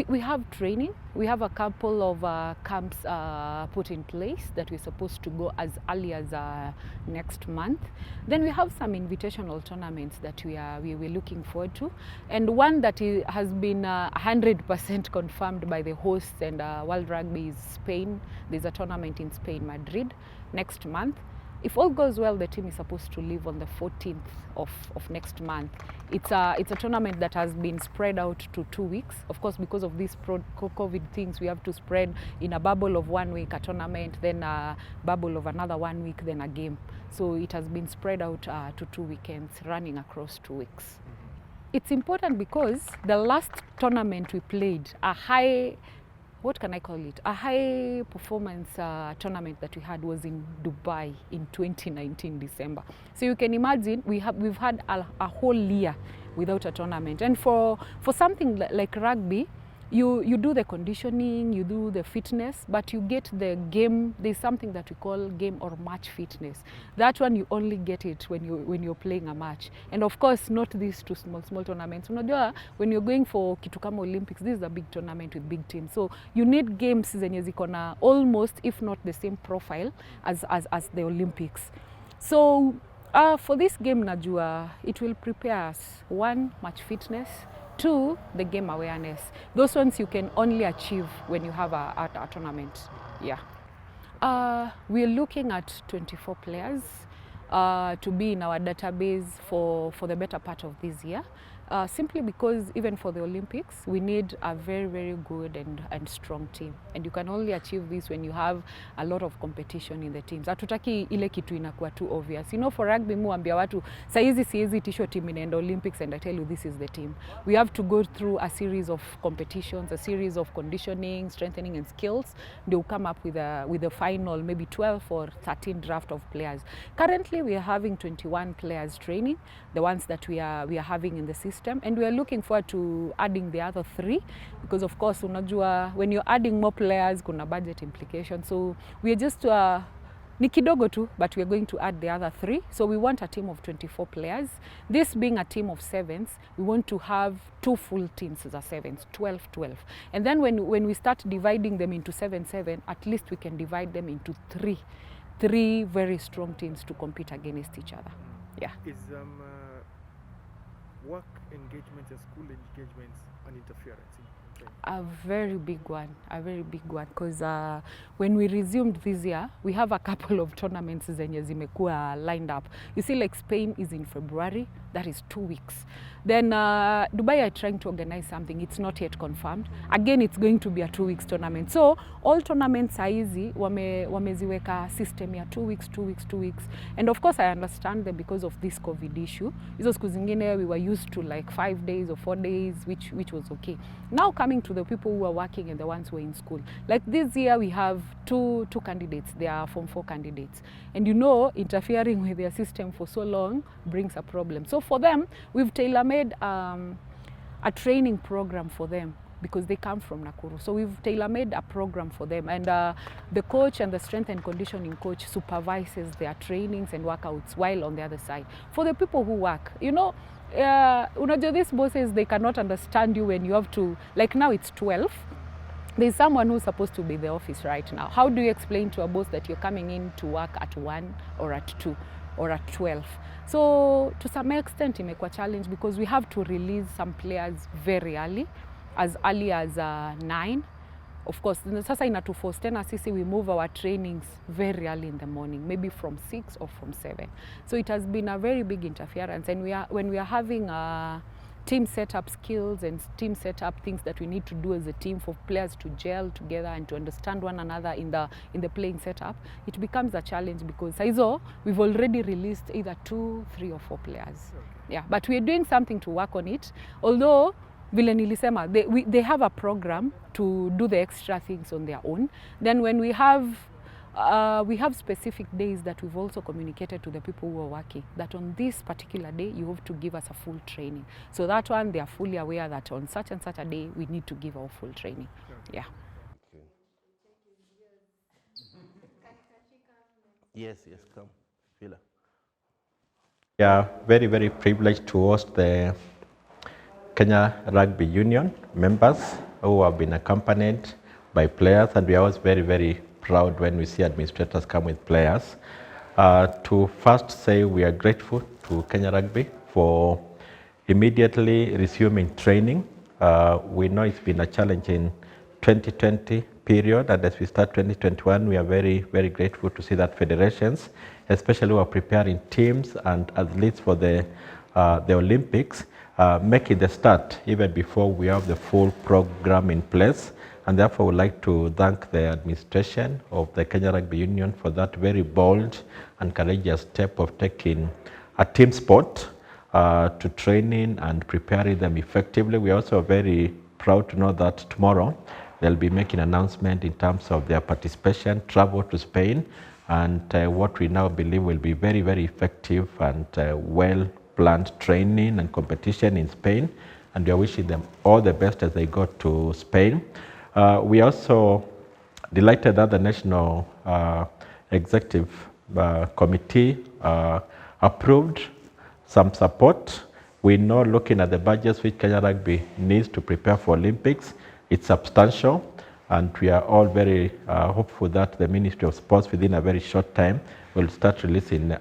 We have training. We have a couple of camps put in place that we're supposed to go as early as next month. Then we have some invitational tournaments that we're looking forward to, and one that has been 100% confirmed by the hosts and World Rugby is Spain. There's a tournament in Spain, Madrid, next month. If all goes well, the team is supposed to leave on the 14th of next month. It's a tournament that has been spread out to 2 weeks. Of course, because of these COVID things, we have to spread in a bubble of 1 week a tournament, then a bubble of another 1 week, then a game. So it has been spread out to 2 weekends, running across 2 weeks. It's important because the last tournament we played, a high performance tournament that we had was in Dubai in 2019 December. So you can imagine we've had a whole year without a tournament. And for something like rugby, you do the conditioning, you do the fitness, but you get the game. There's something that we call game or match fitness. That one you only get it when you're playing a match. And of course, not these two small tournaments. Unajua, when you're going for kitu kama Olympics, this is a big tournament with big teams. So you need games zenye ziko na almost, if not the same profile as the Olympics. So for this game, najua it will prepare us. 1, match fitness. 2, the game awareness. Those ones you can only achieve when you have a tournament. Yeah. We're looking at 24 players to be in our database for the better part of this year. Simply because even for the Olympics, we need a very, very good and strong team. And you can only achieve this when you have a lot of competition in the teams. Hatutaki ile kitu inakuwa too obvious. You know, for rugby muambia watu, saizi siezi tisho team inaenda Olympics and I tell you this is the team. We have to go through a series of competitions, a series of conditioning, strengthening and skills. They'll come up with a final, maybe 12 or 13 draft of players. Currently, we are having 21 players training, the ones that we are having in the system. And we are looking forward to adding the other 3 because of course unajua when you're adding more players kuna budget implications. So we are just ni kidogo tu, but we are going to add the other 3. So we want a team of 24 players. This being a team of 7s, we want to have 2 full teams as a 7s, 12. And then when we start dividing them into 7, at least we can divide them into 3 very strong teams to compete against each other. Yeah. Is work engagements and school engagements an interference? A very big one, because when we resumed this year, we have a couple of tournaments zenye zimekuwa lined up. You see, like Spain is in February, that is 2 weeks. Then Dubai are trying to organize something, it's not yet confirmed. Again, it's going to be a 2 weeks tournament. So all tournaments saizi wameziweka system ya 2 weeks. And of course I understand them because of this COVID issue. Hizo siku zingine we were used to like 5 days or 4 days, which was okay. Now coming to the people who are working and the ones who are in school. Like this year we have two candidates, they are Form 4 candidates. And you know, interfering with their system for so long brings a problem. So for them, we've tailor-made a training program for them because they come from Nakuru. So we've tailor-made a program for them. And the coach and the strength and conditioning coach supervises their trainings and workouts while on the other side. For the people who work, you know, these bosses, they cannot understand you when you have to, like now it's 12. There's someone who's supposed to be in the office right now. How do you explain to a boss that you're coming in to work at 1 or at 2 or at 12? So to some extent, imekuwa challenge because we have to release some players very early as 9. Of course, sasa inatuforce tena sisi we move our trainings very early in the morning, maybe from 6 or from 7. So it has been a very big interference. And when we are having team setup skills and team setup things that we need to do as a team for players to gel together and to understand one another in the playing setup, it becomes a challenge because saizo we've already released either 2, 3 or 4 players. Okay. Yeah, but we are doing something to work on it. Although vile nilisema, they have a program to do the extra things on their own. Then when we have specific days that we've also communicated to the people who are working that on this particular day you have to give us a full training. So that one, they are fully aware that on such and such a day we need to give our full training. Yeah. Yes, come. Phila. We are very, very privileged to host the Kenya Rugby Union members who have been accompanied by players, and we are always very, very proud when we see administrators come with players. To first say we are grateful to Kenya Rugby for immediately resuming training. We know it's been a challenge in 2020 period, and as we start 2021, we are very, very grateful to see that federations, especially who are preparing teams and athletes for the Olympics, making the start even before we have the full program in place. And therefore, we'd like to thank the administration of the Kenya Rugby Union for that very bold and courageous step of taking a team sport to training and preparing them effectively. We are also very proud to know that tomorrow they'll be making an announcement in terms of their participation, travel to Spain, and what we now believe will be very, very effective and well-planned training and competition in Spain. And we are wishing them all the best as they go to Spain. We are also delighted that the National Executive Committee approved some support. We know, looking at the budgets which Kenya Rugby needs to prepare for Olympics, it's substantial, and we are all very hopeful that the Ministry of Sports within a very short time will start releasing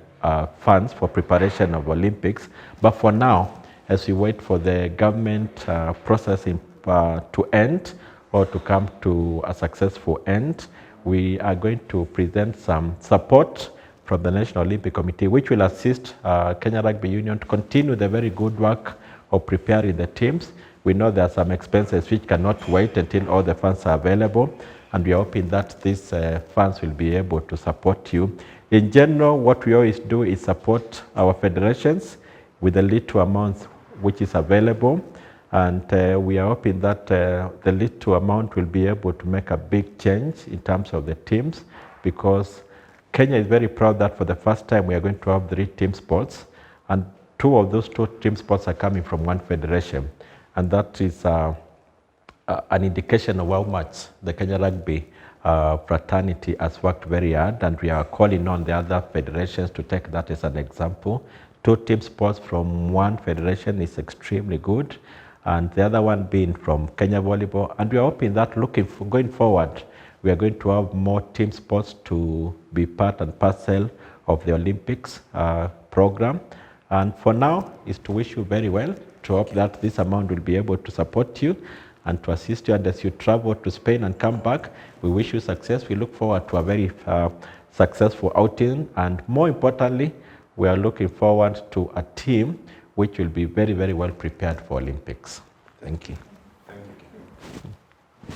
funds for preparation of Olympics. But for now, as we wait for the government processing to end or to come to a successful end, we are going to present some support from the National Olympic Committee, which will assist Kenya Rugby Union to continue the very good work of preparing the teams. We know there are some expenses which cannot wait until all the funds are available, and we are hoping that these funds will be able to support you. In general, what we always do is support our federations with the little amount which is available, and we are hoping that the little amount will be able to make a big change in terms of the teams, because Kenya is very proud that for the first time we are going to have 3 team sports, and 2 of those 2 team sports are coming from one federation. And that is an indication of how much the Kenya Rugby fraternity has worked very hard, and we are calling on the other federations to take that as an example. 2 team sports from one federation is extremely good, and the other one being from Kenya Volleyball. And we are hoping that going forward, we are going to have more team sports to be part and parcel of the Olympics program. And for now, is to wish you very well, to hope that this amount will be able to support you and to assist you. And as you travel to Spain and come back, we wish you success. We look forward to a very successful outing. And more importantly, we are looking forward to a team which will be very, very well prepared for Olympics. Thank you.